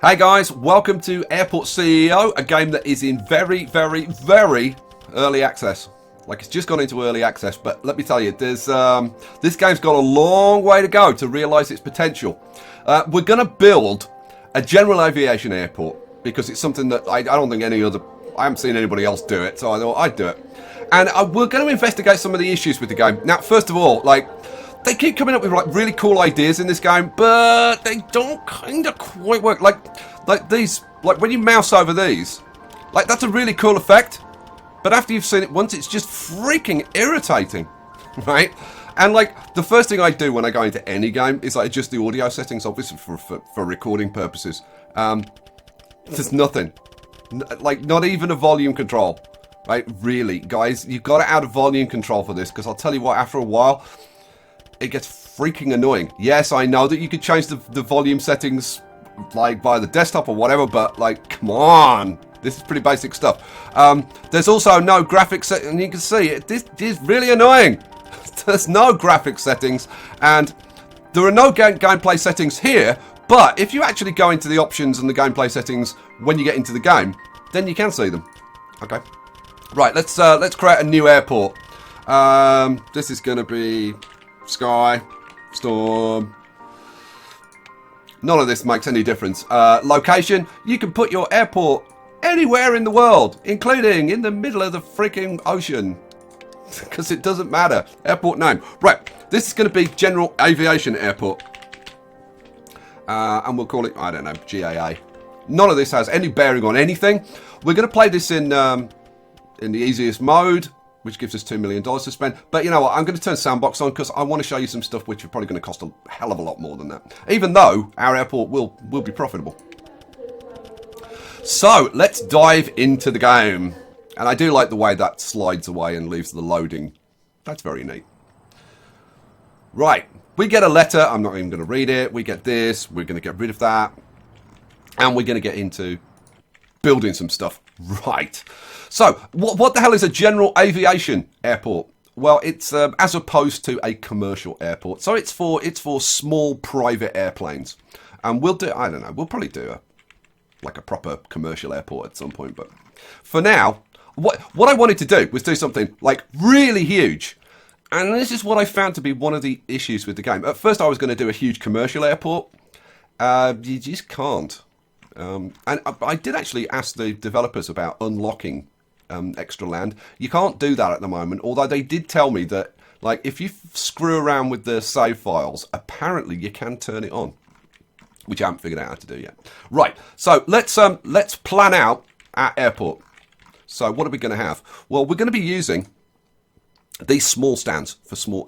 Hey guys, welcome to Airport CEO, a game that is in very, very, very early access. Like, it's just gone into early access, but let me tell you, there's this game's got a long way to go to realise its potential. We're going to build a general aviation airport because it's something that I don't think I haven't seen anybody else do it, so I thought I'd do it. And we're going to investigate some of the issues with the game. Now, first of all, like, they keep coming up with like really cool ideas in this game, but they don't kind of quite work. Like these, like when you mouse over these, like that's a really cool effect. But after you've seen it once, it's just freaking irritating, right? And like the first thing I do when I go into any game is I adjust the audio settings, obviously for recording purposes. There's nothing, like not even a volume control, right? Really, guys, you've got to add a volume control for this because I'll tell you what, after a while, it gets freaking annoying. Yes, I know that you could change the volume settings like by the desktop or whatever, but like, come on. This is pretty basic stuff. There's also no graphics setting, and you can see this is really annoying. There's no graphics settings, and there are no gameplay settings here, but if you actually go into the options and the gameplay settings when you get into the game, then you can see them. Okay. Right, let's create a new airport. This is going to be Skye, Storme. None of this makes any difference. Location, you can put your airport anywhere in the world, including in the middle of the freaking ocean. Because it doesn't matter. Airport name. Right, this is going to be General Aviation Airport. And we'll call it, I don't know, GAA. None of this has any bearing on anything. We're going to play this in the easiest mode, which gives us $2 million to spend. But you know what, I'm going to turn Sandbox on because I want to show you some stuff which are probably going to cost a hell of a lot more than that. Even though our airport will be profitable. So, let's dive into the game. And I do like the way that slides away and leaves the loading. That's very neat. Right, we get a letter. I'm not even going to read it. We get this. We're going to get rid of that. And we're going to get into building some stuff. Right. So, what the hell is a general aviation airport? Well, it's as opposed to a commercial airport. So it's for small private airplanes. And we'll do, I don't know, we'll probably do like a proper commercial airport at some point. But for now, what I wanted to do was do something like really huge. And this is what I found to be one of the issues with the game. At first, I was going to do a huge commercial airport. You just can't. And I did actually ask the developers about unlocking extra land. You can't do that at the moment, although they did tell me that like if you screw around with the save files, apparently you can turn it on, which I haven't figured out how to do yet. Right, so let's plan out our airport. So what are we going to have? Well, we're going to be using these small stands for small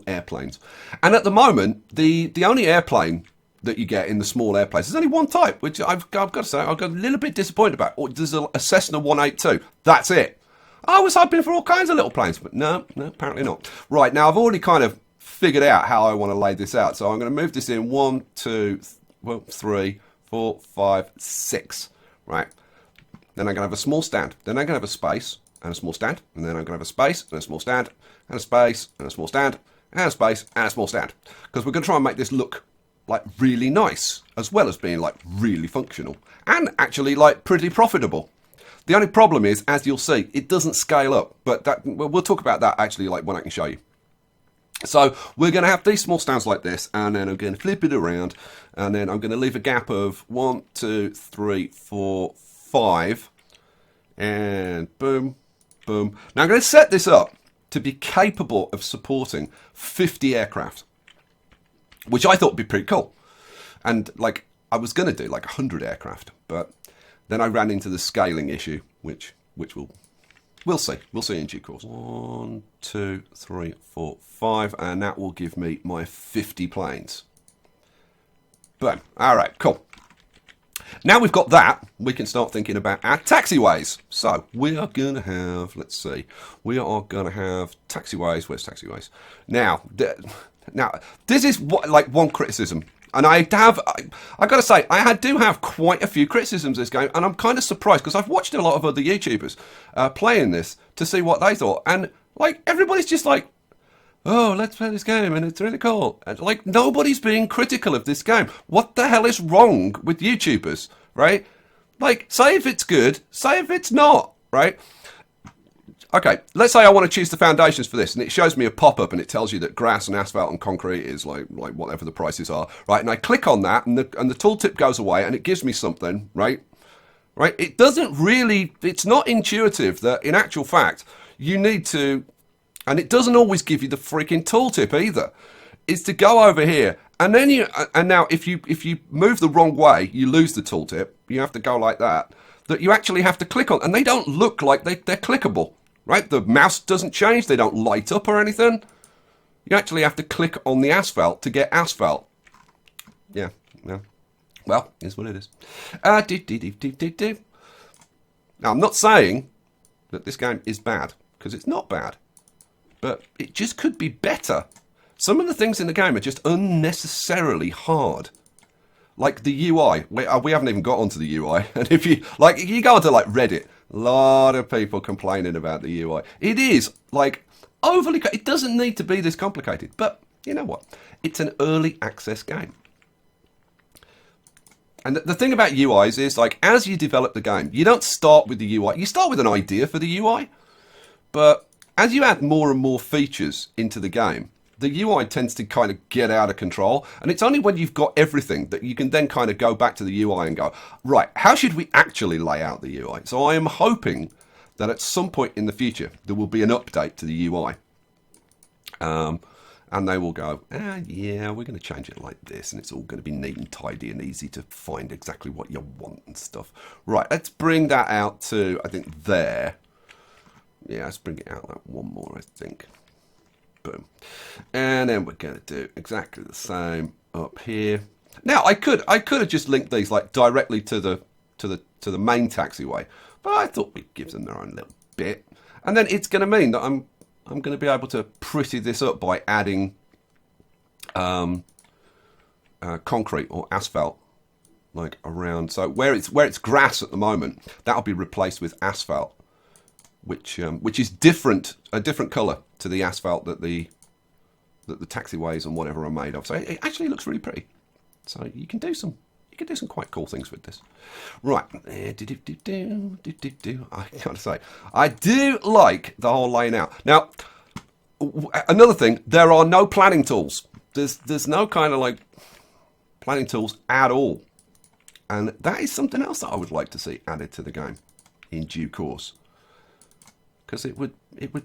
airplanes, and at the moment the only airplane that you get in the small airplanes. There's only one type, which I've got to say I've got a little bit disappointed about. There's a Cessna 182. That's it. I was hoping for all kinds of little planes, but no, apparently not. Right, now I've already kind of figured out how I want to lay this out. So I'm going to move this in 1, 2, 3, 4, 5, 6. Right. Then I'm going to have a small stand. Then I'm going to have a space and a small stand. And then I'm going to have a space and a small stand and a space and a small stand and a space and a small stand. Because we're going to try and make this look like really nice, as well as being like really functional and actually like pretty profitable. The only problem is, as you'll see, it doesn't scale up, but we'll talk about that actually like when I can show you. So we're going to have these small stands like this, and then I'm going to flip it around, and then I'm going to leave a gap of 1, 2, 3, 4, 5, and boom, boom. Now I'm going to set this up to be capable of supporting 50 aircraft. Which I thought would be pretty cool. And like I was going to do like 100 aircraft, but then I ran into the scaling issue, which we'll see. We'll see in due course. 1, 2, 3, 4, 5, and that will give me my 50 planes. Boom. All right, cool. Now we've got that, we can start thinking about our taxiways. So we are going to have, let's see, we are going to have taxiways. Where's taxiways? Now, this is like one criticism. And I've got to say, I do have quite a few criticisms of this game, and I'm kind of surprised because I've watched a lot of other YouTubers playing this to see what they thought. And like everybody's just like oh, let's play this game and it's really cool. And, like, nobody's being critical of this game. What the hell is wrong with YouTubers, right? Like, say if it's good, say if it's not, right? Okay, let's say I want to choose the foundations for this, and it shows me a pop-up, and it tells you that grass and asphalt and concrete is like whatever the prices are, right? And I click on that, and the tooltip goes away, and it gives me something, right? Right? It doesn't really, it's not intuitive that, in actual fact, you need to, and it doesn't always give you the freaking tooltip either, is to go over here, and then and now if you move the wrong way, you lose the tooltip. You have to go like that you actually have to click on, and they don't look like they're clickable. Right, the mouse doesn't change, they don't light up or anything. You actually have to click on the asphalt to get asphalt. Yeah. Well, here's what it is. Now, I'm not saying that this game is bad, because it's not bad. But it just could be better. Some of the things in the game are just unnecessarily hard. Like the UI. We haven't even got onto the UI. And if you go onto like Reddit, a lot of people complaining about the UI. It is, like, overly... It doesn't need to be this complicated. But, you know what? It's an early access game. And the thing about UIs is, like, as you develop the game, you don't start with the UI. You start with an idea for the UI. But as you add more and more features into the game, the UI tends to kind of get out of control. And it's only when you've got everything that you can then kind of go back to the UI and go, right, how should we actually lay out the UI? So I am hoping that at some point in the future, there will be an update to the UI. And they will go, yeah, we're going to change it like this. And it's all going to be neat and tidy and easy to find exactly what you want and stuff. Right, let's bring that out to, I think, there. Yeah, let's bring it out like one more, I think. Boom. And then we're going to do exactly the same up here. Now, I could have just linked these like directly to the main taxiway, but I thought we'd give them their own little bit. And then it's going to mean that I'm going to be able to pretty this up by adding concrete or asphalt like around. So where it's grass at the moment, that'll be replaced with asphalt, which is a different colour to the asphalt that the taxiways and whatever are made of. So it actually looks really pretty. So you can do some quite cool things with this. Right. I gotta say, I do like the whole laying out. Now, another thing, there are no planning tools. There's no kind of like planning tools at all. And that is something else that I would like to see added to the game in due course. Because it would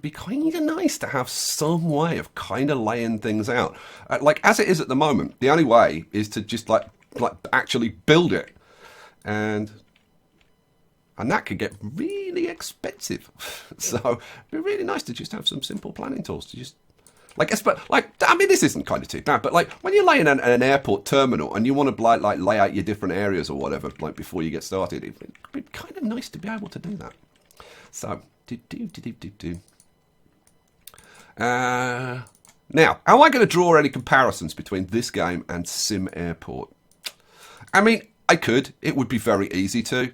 be kind of nice to have some way of kind of laying things out. Like, as it is at the moment, the only way is to just, like actually build it. And that could get really expensive. So, it'd be really nice to just have some simple planning tools to just... I mean, this isn't kind of too bad, but, like, when you're laying an airport terminal and you want to, like lay out your different areas or whatever, like, before you get started, it'd be kind of nice to be able to do that. So... now, am I going to draw any comparisons between this game and Sim Airport? I mean, I could. It would be very easy to.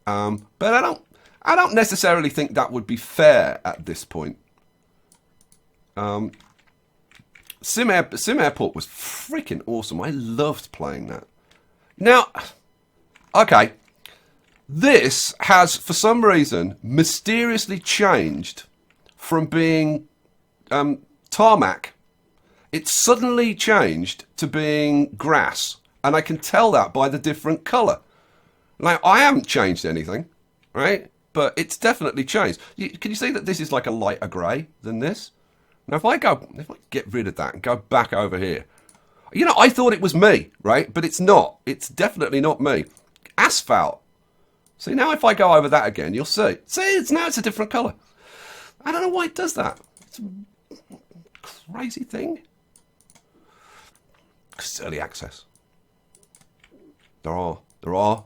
But I don't necessarily think that would be fair at this point. Sim Airport was freaking awesome. I loved playing that. Now, okay. This has, for some reason, mysteriously changed from being tarmac. It's suddenly changed to being grass. And I can tell that by the different colour. Now, I haven't changed anything, right? But it's definitely changed. Can you see that this is like a lighter grey than this? Now, if I get rid of that and go back over here, you know, I thought it was me, right? But it's not. It's definitely not me. Asphalt. See, now if I go over that again, you'll see. See, now it's a different colour. I don't know why it does that. It's a crazy thing. It's early access. There are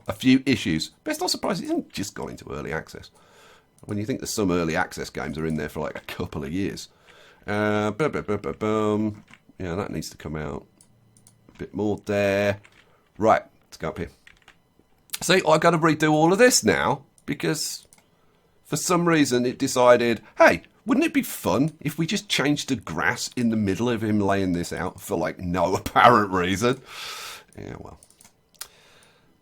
a few issues. But it's not surprising it hasn't just gone into early access. When you think that some early access games are in there for like a couple of years. Yeah, that needs to come out. A bit more there. Right, let's go up here. See, I've got to redo all of this now because for some reason it decided, hey, Wouldn't it be fun if we just changed the grass in the middle of him laying this out for like no apparent reason? Yeah, well.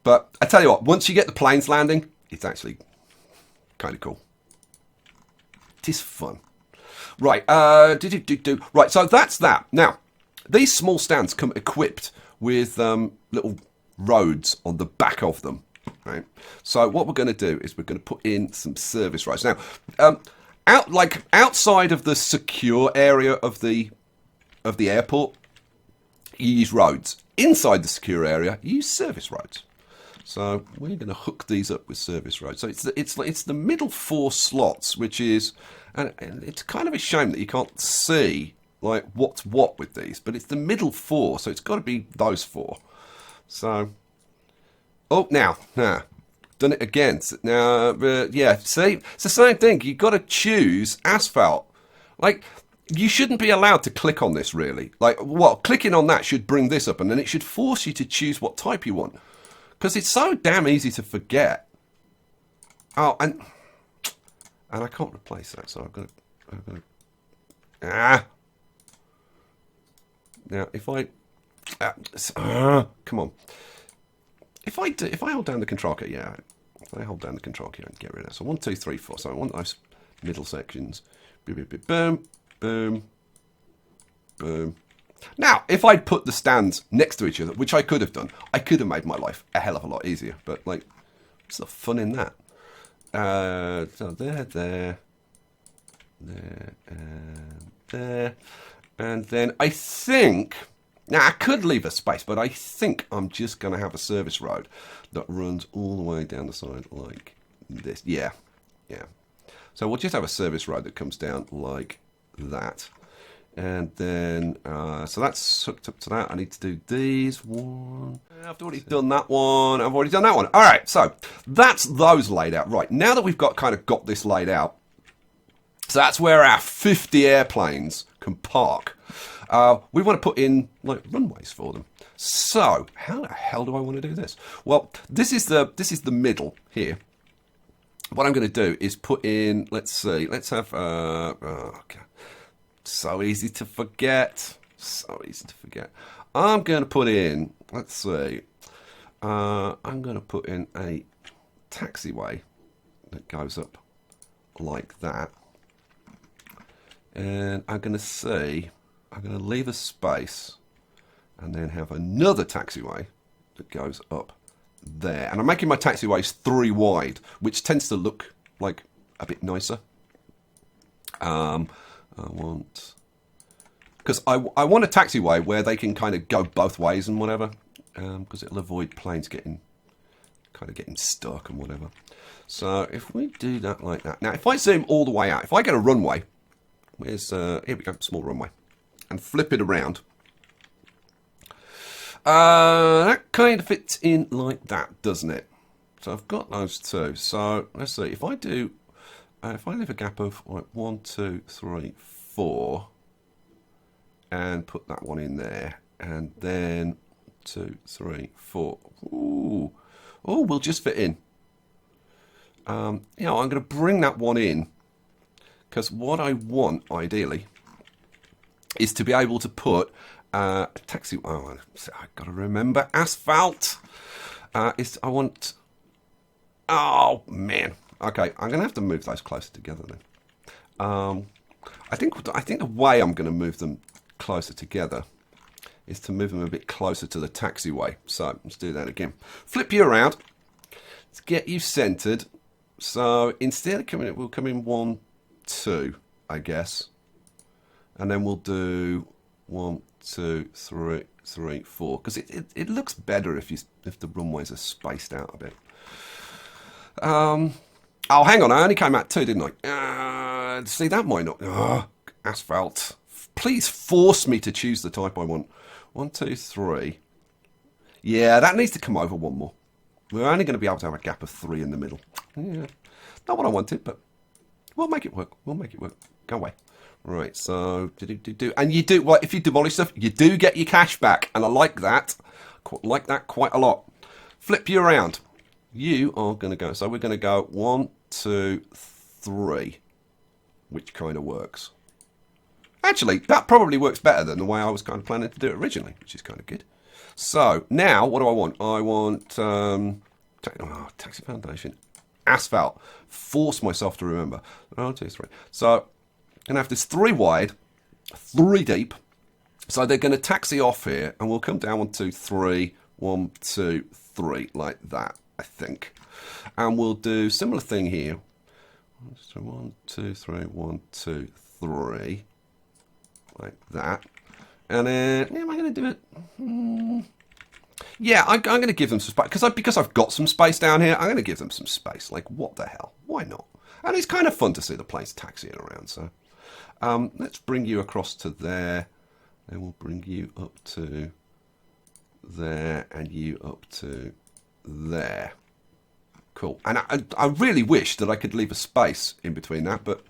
But I tell you what, once you get the planes landing, it's actually kind of cool. It is fun. Right, right, so that's that. Now, these small stands come equipped with little roads on the back of them. Right. So what we're going to do is we're going to put in some service roads. Now, outside of the secure area of the airport, you use roads. Inside the secure area, you use service roads. So we're going to hook these up with service roads. So it's the middle 4 slots, which is, and it's kind of a shame that you can't see like what's what with these, but it's the middle 4, so it's got to be those 4. So, oh, now, done it again. Now, yeah, see, it's the same thing. You've got to choose asphalt. Like, you shouldn't be allowed to click on this, really. Like, what? Clicking on that should bring this up, and then it should force you to choose what type you want. Because it's so damn easy to forget. Oh, and I can't replace that, so I've got to... Now, if I... come on. If I hold down the control key, yeah. If I hold down the control key, I can get rid of that. So 1, 2, 3, 4. So I want those middle sections. Boom, boom, boom, boom, boom. Now, if I'd put the stands next to each other, which I could have done, I could have made my life a hell of a lot easier. But, like, what's the fun in that? So there, and there. And then I think... Now, I could leave a space, but I think I'm just going to have a service road that runs all the way down the side like this. Yeah. So we'll just have a service road that comes down like that. And then, so that's hooked up to that. I need to do these. One. I've already done that one. I've already done that one. All right, so that's those laid out. Right, now that we've got this laid out, so that's where our 50 airplanes can park. We want to put in like runways for them. So how the hell do I want to do this? Well, this is the middle here. What I'm going to do is put in. Let's see. Let's have. Okay. So easy to forget. So easy to forget. I'm going to put in. Let's see. I'm going to put in a taxiway that goes up like that, and I'm going to see. I'm going to leave a space and then have another taxiway that goes up there. And I'm making my taxiways 3 wide, which tends to look like a bit nicer. I want... Because I want a taxiway where they can kind of go both ways and whatever. Because it'll avoid planes getting stuck and whatever. So if we do that like that. Now, if I zoom all the way out, if I get a runway, where's... here we go, small runway. And flip it around. That kind of fits in like that, doesn't it? So I've got those 2. So let's see. If I do, if I leave a gap of like 1, 2, 3, 4, and put that one in there, and then 2, 3, 4. Ooh, we'll just fit in. I'm going to bring that one in because what I want, ideally, is to be able to put a taxi. Oh, I've got to remember asphalt. I want. Oh man. Okay, I'm going to have to move those closer together then. I think the way I'm going to move them closer together is to move them a bit closer to the taxiway. So let's do that again. Flip you around. Let's get you centered. So instead of coming, we'll come in 1, 2, I guess. And then we'll do 1, 2, 3, 4. Because it looks better if the runways are spaced out a bit. Oh, hang on. I only came out 2, didn't I? See, that might not... asphalt. Please force me to choose the type I want. 1, 2, 3. Yeah, that needs to come over 1 more. We're only going to be able to have a gap of 3 in the middle. Yeah, not what I wanted, but we'll make it work. We'll make it work. Go away. Right, so and you do well if you demolish stuff, you do get your cash back, and I like that. Like that quite a lot. Flip you around. You are going to go. So we're going to go 1, 2, 3. which kind of works. Actually, that probably works better than the way I was kind of planning to do it originally, which is kind of good. So, now, what do I want? I want taxi foundation, asphalt. Force myself to remember. 1, 2, 3. So, I'm going to have this 3 wide, 3 deep. So, they're going to taxi off here, and we'll come down 1, 2, 3, 1, 2, 3, like that, I think. And we'll do similar thing here. So 1, 2, 3, 1, 2, 3. Like that. And then, yeah, am I going to do it? Yeah, I'm going to give them some space. Because I've got some space down here, I'm going to give them some space. Like, what the hell? Why not? And it's kind of fun to see the planes taxiing around. So let's bring you across to there. Then we'll bring you up to there. And you up to there. Cool. And I really wish that I could leave a space in between that. But,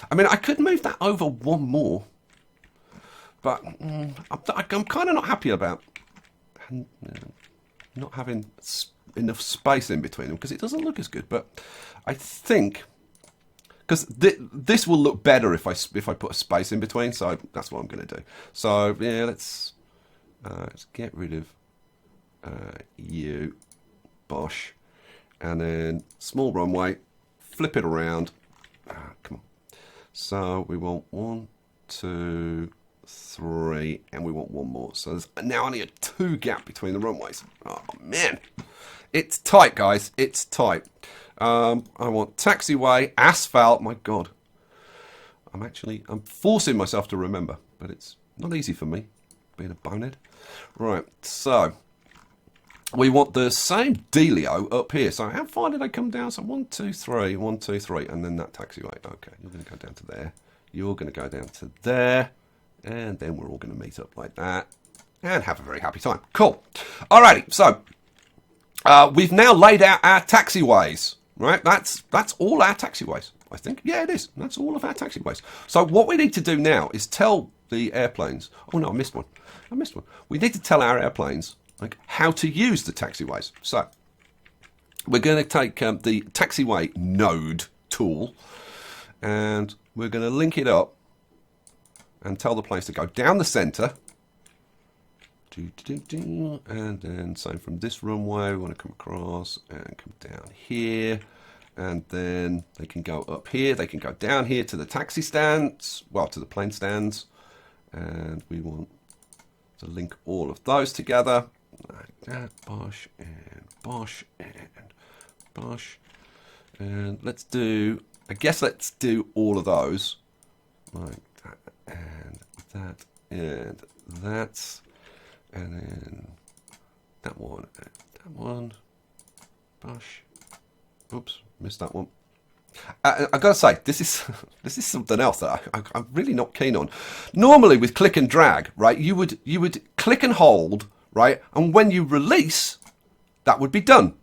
I mean, I could move that over 1 more. But I'm kind of not happy about not having enough space in between them because it doesn't look as good. But I think because this will look better if I put a space in between. So that's what I'm going to do. So yeah, let's get rid of you, Bosh, and then small runway. Flip it around. Come on. So we want 1, 2, 3, and we want 1 more. So there's now only a 2 gap between the runways. Oh man, it's tight, guys. It's tight. I want taxiway, asphalt. My God, I'm forcing myself to remember, but it's not easy for me being a bonehead. Right, so we want the same dealio up here. So how far did I come down? So 1, 2, 3, 1, 2, 3, and then that taxiway. Okay, you're going to go down to there. You're going to go down to there. And then we're all going to meet up like that and have a very happy time. Cool. Alrighty, so we've now laid out our taxiways, right? That's all our taxiways, I think. Yeah, it is. That's all of our taxiways. So what we need to do now is tell the airplanes. Oh no, I missed one. We need to tell our airplanes like how to use the taxiways. So we're going to take the taxiway node tool and we're going to link it up and tell the planes to go down the centre. And then same from this runway, we want to come across and come down here. And then they can go up here. They can go down here to the taxi stands, well, to the plane stands. And we want to link all of those together. Like that, Bosh and Bosh and Bosh. And let's do, I guess let's do all of those. Like that. And that, and that, and then that one, and that one, Bosh. Oops, missed that one. I've got to say, this is something else that I'm really not keen on. Normally with click and drag, right, you would click and hold, right, and when you release, that would be done.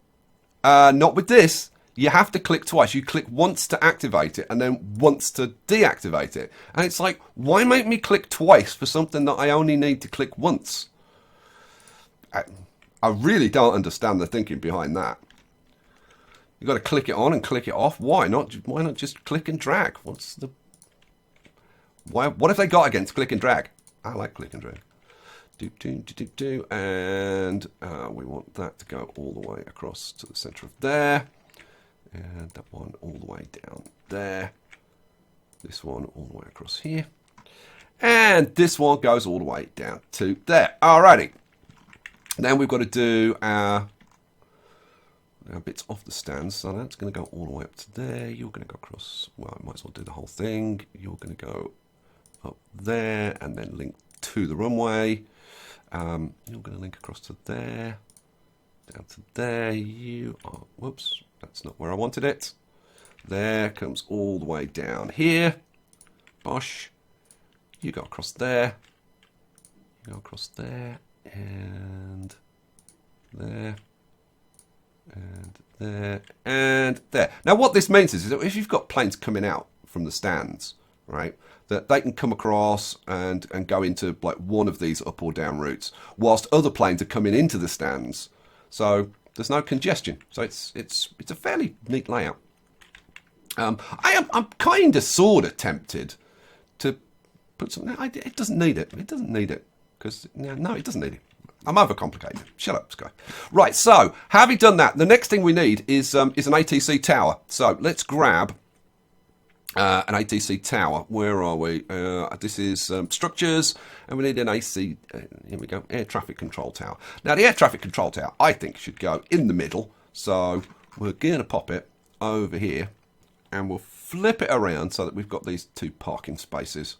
Not with this. You have to click twice. You click once to activate it and then once to deactivate it. And it's like, why make me click twice for something that I only need to click once? I really don't understand the thinking behind that. You've got to click it on and click it off. Why not? Why not just click and drag? What have they got against click and drag? I like click and drag. And we want that to go all the way across to the center of there. And that one all the way down there. This one all the way across here. And this one goes all the way down to there. Alrighty. Then we've got to do our bits off the stands. So that's going to go all the way up to there. You're going to go across. Well, I might as well do the whole thing. You're going to go up there and then link to the runway. You're going to link across to there. Down to there. You are... Whoops. That's not where I wanted it. There, comes all the way down here. Bosh. You go across there. You go across there. And there. And there. And there. Now what this means is that if you've got planes coming out from the stands, right, that they can come across and go into like one of these up or down routes, whilst other planes are coming into the stands. So there's no congestion. So it's a fairly neat layout. I'm kind of sort of tempted to put something. No, it doesn't need it. It doesn't need it because no, it doesn't need it. I'm overcomplicating it. Shut up, Skye. Right. So having done that, the next thing we need is an ATC tower. So let's grab an ATC tower. Where are we? This is structures, and we need an AC. Here we go. Air traffic control tower. Now the air traffic control tower, I think, should go in the middle. So we're going to pop it over here. And we'll flip it around so that we've got these 2 parking spaces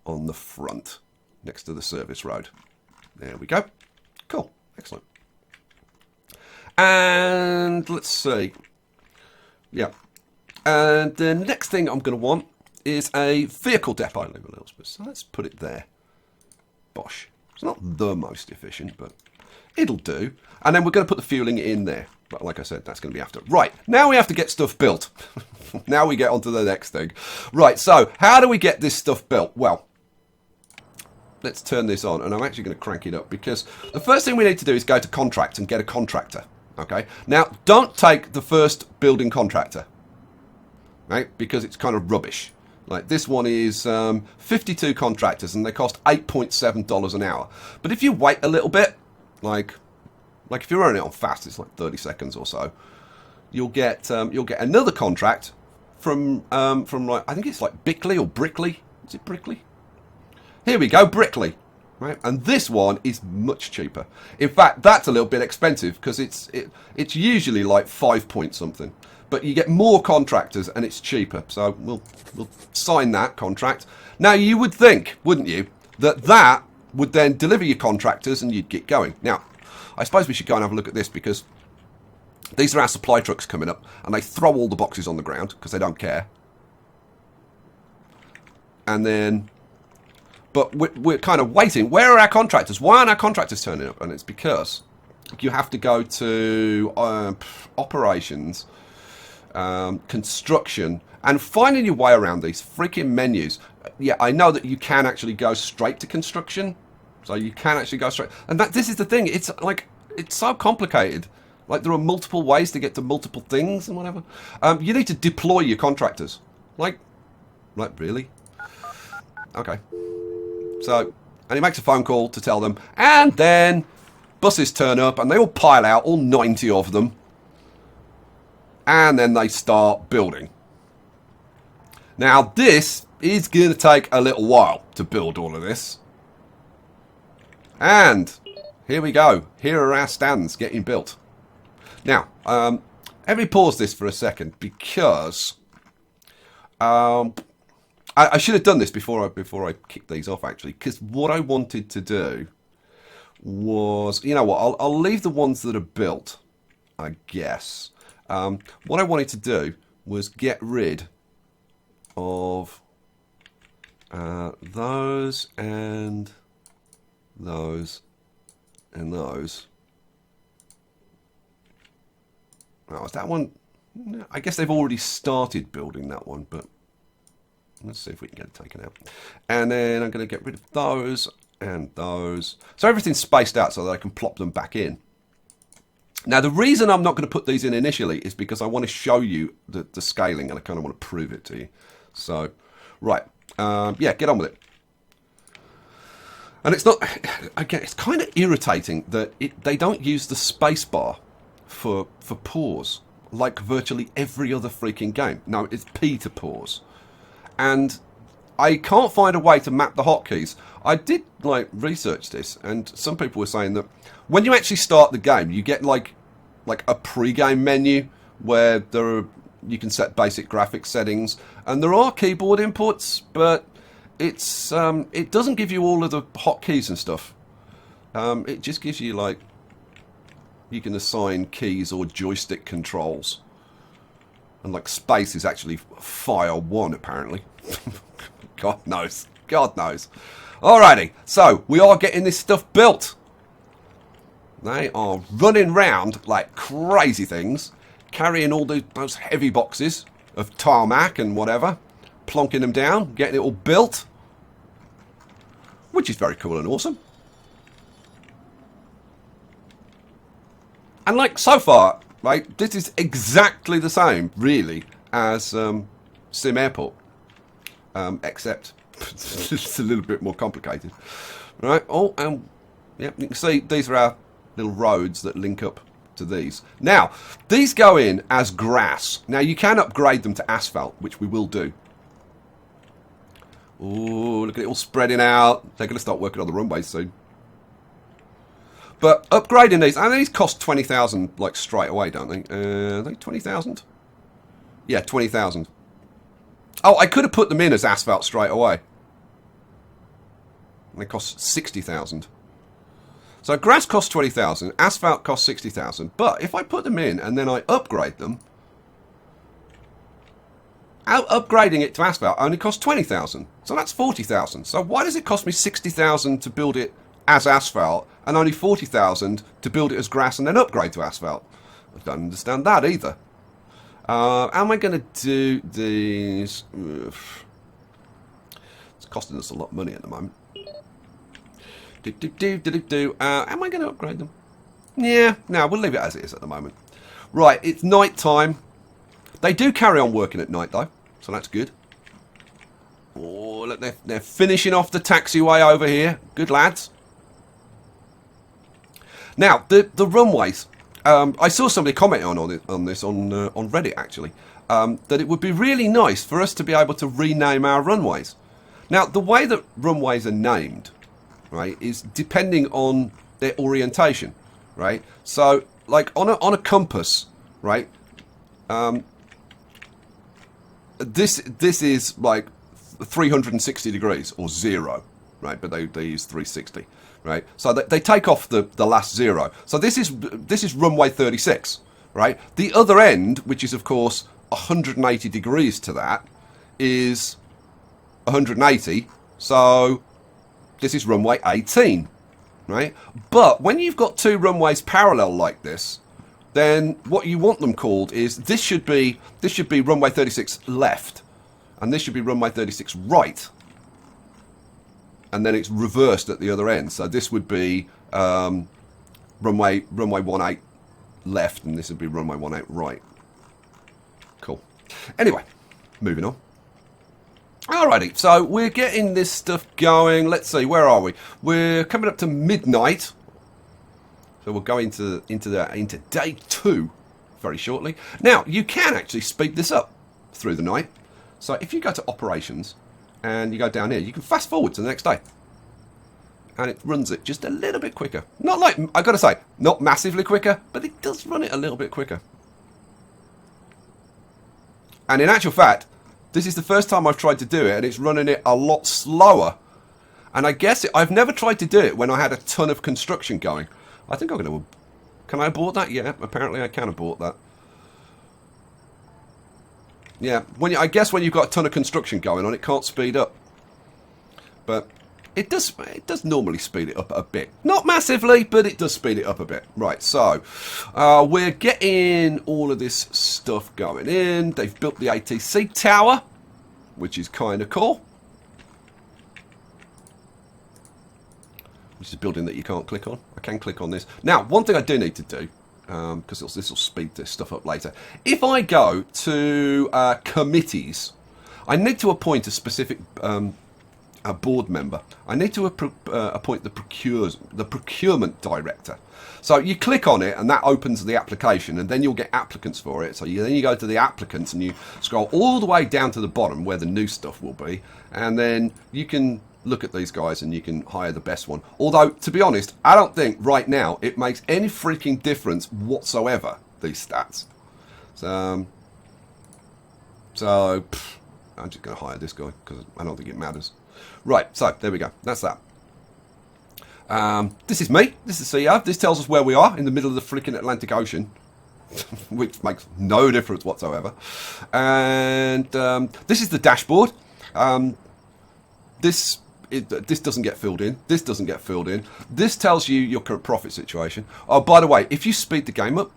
on the front next to the service road. There we go. Cool. Excellent. And let's see. Yeah. And the next thing I'm going to want is a vehicle depot. So let's put it there. Bosh. It's not the most efficient, but it'll do. And then we're going to put the fueling in there. But like I said, that's going to be after. Right. Now we have to get stuff built. Now we get on to the next thing. Right, so how do we get this stuff built? Well, let's turn this on, and I'm actually going to crank it up, because the first thing we need to do is go to contract and get a contractor. Okay? Now, don't take the first building contractor, right? Because it's kind of rubbish. Like, this one is 52 contractors, and they cost $8.7 an hour. But if you wait a little bit, like if you're running it on fast, it's like 30 seconds or so, you'll get another contract from like, I think it's like Bickley or Brickley. Is it Brickley? Here we go, Brickley. Right, and this one is much cheaper. In fact, that's a little bit expensive because it's usually like 5 point something, but you get more contractors and it's cheaper. So we'll sign that contract. Now you would think, wouldn't you, that would then deliver your contractors and you'd get going. Now, I suppose we should go and have a look at this, because these are our supply trucks coming up, and they throw all the boxes on the ground because they don't care. And then, but we're kind of waiting. Where are our contractors? Why aren't our contractors turning up? And it's because you have to go to operations, construction, and finding your way around these freaking menus. Yeah, I know that you can actually go straight to construction. So you can actually go straight. And this is the thing. It's like, it's so complicated. Like, there are multiple ways to get to multiple things and whatever. You need to deploy your contractors. Like really? Okay. So, and he makes a phone call to tell them. And then buses turn up and they all pile out, all 90 of them. And then they start building. Now, this is going to take a little while to build all of this. And here we go. Here are our stands getting built. Now, let me pause this for a second, because I should have done this before I kicked these off, actually, because what I wanted to do was, you know what, I'll leave the ones that are built, I guess. What I wanted to do was get rid of those and those and those. Oh, is that one? No, I guess they've already started building that one, but let's see if we can get it taken out. And then I'm going to get rid of those and those. So everything's spaced out so that I can plop them back in. Now, the reason I'm not going to put these in initially is because I want to show you the scaling, and I kind of want to prove it to you. So, right. Yeah, get on with it. And it's not, again, it's kind of irritating that they don't use the space bar for pause, like virtually every other freaking game. No, it's P to pause. And I can't find a way to map the hotkeys. I did research this, and some people were saying that when you actually start the game, you get like a pre-game menu where you can set basic graphics settings, and there are keyboard inputs, but it doesn't give you all of the hotkeys and stuff. It just gives you you can assign keys or joystick controls. And space is actually fire 1 apparently. God knows. God knows. Alrighty, so we are getting this stuff built. They are running round like crazy things, carrying all those heavy boxes of tarmac and whatever, plonking them down, getting it all built, which is very cool and awesome. And so far, right, this is exactly the same, really, as sim airport. Except it's a little bit more complicated. Right? Oh, and yeah, you can see these are our little roads that link up to these. Now, these go in as grass. Now, you can upgrade them to asphalt, which we will do. Oh, look at it all spreading out. They're going to start working on the runways soon. But upgrading these, and these cost 20,000 like straight away, don't they? I think 20,000. Yeah, 20,000. Oh, I could have put them in as asphalt straight away. They cost 60,000. So grass costs 20,000, asphalt costs 60,000. But if I put them in and then I upgrade them, upgrading it to asphalt only costs 20,000. So that's 40,000. So why does it cost me 60,000 to build it as asphalt and only 40,000 to build it as grass and then upgrade to asphalt? I don't understand that either. Am I going to do these? Oof. It's costing us a lot of money at the moment. Am I going to upgrade them? Yeah, no, we'll leave it as it is at the moment. Right, it's night time. They do carry on working at night though, so that's good. Oh, look, they're finishing off the taxiway over here. Good lads. Now, the runways. I saw somebody commenting on this on Reddit actually, that it would be really nice for us to be able to rename our runways. Now, the way that runways are named, right, is depending on their orientation, right? So, like on a compass, right? This is like 360 degrees or 0, right? But they use 360. Right, so they take off the last 0. So this is runway 36, right? The other end, which is of course 180 degrees to that, is 180. So this is runway 18, right? But when you've got two runways parallel like this, then what you want them called is this should be runway 36 left, and this should be runway 36 right. And then it's reversed at the other end. So this would be runway 18 left, and this would be runway 18 right. Cool. Anyway, moving on. Alrighty, so we're getting this stuff going. Let's see, where are we? We're coming up to midnight. So we'll go into day 2 very shortly. Now, you can actually speed this up through the night. So if you go to operations, and you go down here, you can fast forward to the next day. And it runs it just a little bit quicker. Not like, I've got to say, not massively quicker, but it does run it a little bit quicker. And in actual fact, this is the first time I've tried to do it, and it's running it a lot slower. And I guess I've never tried to do it when I had a ton of construction going. I think I'm going to... Can I abort that? Yeah, apparently I can abort that. Yeah, I guess when you've got a ton of construction going on, it can't speed up. But it does normally speed it up a bit. Not massively, but it does speed it up a bit. Right, so we're getting all of this stuff going in. They've built the ATC tower, which is kind of cool. Which is a building that you can't click on. I can click on this. Now, one thing I do need to do, because this will speed this stuff up later. If I go to committees, I need to appoint a specific a board member. I need to appoint the procurement director. So you click on it and that opens the application, and then you'll get applicants for it. So then you go to the applicants and you scroll all the way down to the bottom where the new stuff will be, and then you can look at these guys and you can hire the best one. Although, to be honest, I don't think right now it makes any freaking difference whatsoever, these stats. So I'm just going to hire this guy because I don't think it matters. Right, so there we go. That's that. This is me. This is CEO. This tells us where we are in the middle of the freaking Atlantic Ocean, which makes no difference whatsoever. And this is the dashboard. This doesn't get filled in. This doesn't get filled in. This tells you your current profit situation. Oh, by the way, if you speed the game up,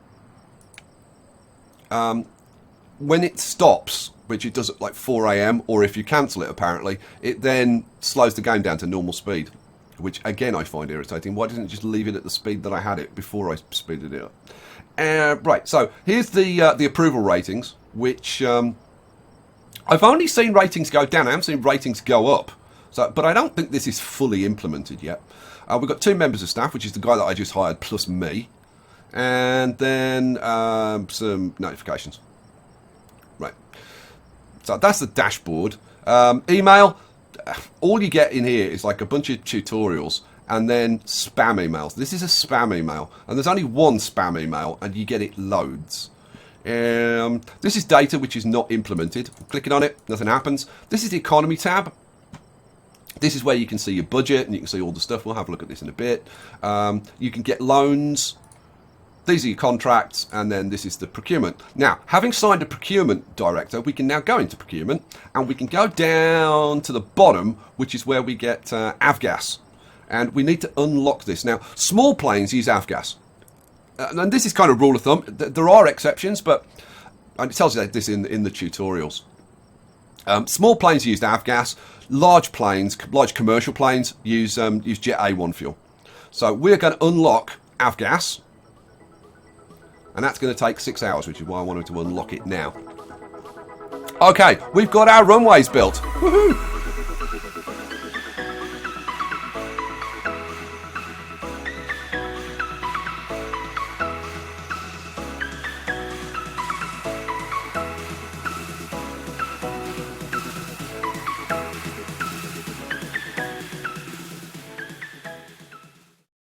when it stops, which it does at like 4 AM, or if you cancel it, apparently, it then slows the game down to normal speed, which again I find irritating. Why didn't it just leave it at the speed that I had it before I speeded it up? Right, so here's the approval ratings, which I've only seen ratings go down. I haven't seen ratings go up. So, but I don't think this is fully implemented yet. We've got 2 members of staff, which is the guy that I just hired plus me. And then some notifications. Right. So that's the dashboard. Email. All you get in here is like a bunch of tutorials and then spam emails. This is a spam email. And there's only one spam email and you get it loads. This is data which is not implemented. Clicking on it, nothing happens. This is the economy tab. This is where you can see your budget and you can see all the stuff. We'll have a look at this in a bit. You can get loans. These are your contracts, and then this is the procurement. Now, having signed a procurement director, we can now go into procurement, and we can go down to the bottom, which is where we get avgas. And we need to unlock this. Now, small planes use avgas. And this is kind of rule of thumb. There are exceptions, but it tells you this in the tutorials. Small planes use avgas. Large planes, large commercial planes, use Jet A1 fuel. So we're going to unlock avgas. And that's going to take 6 hours, which is why I wanted to unlock it now. Okay, we've got our runways built. Woohoo!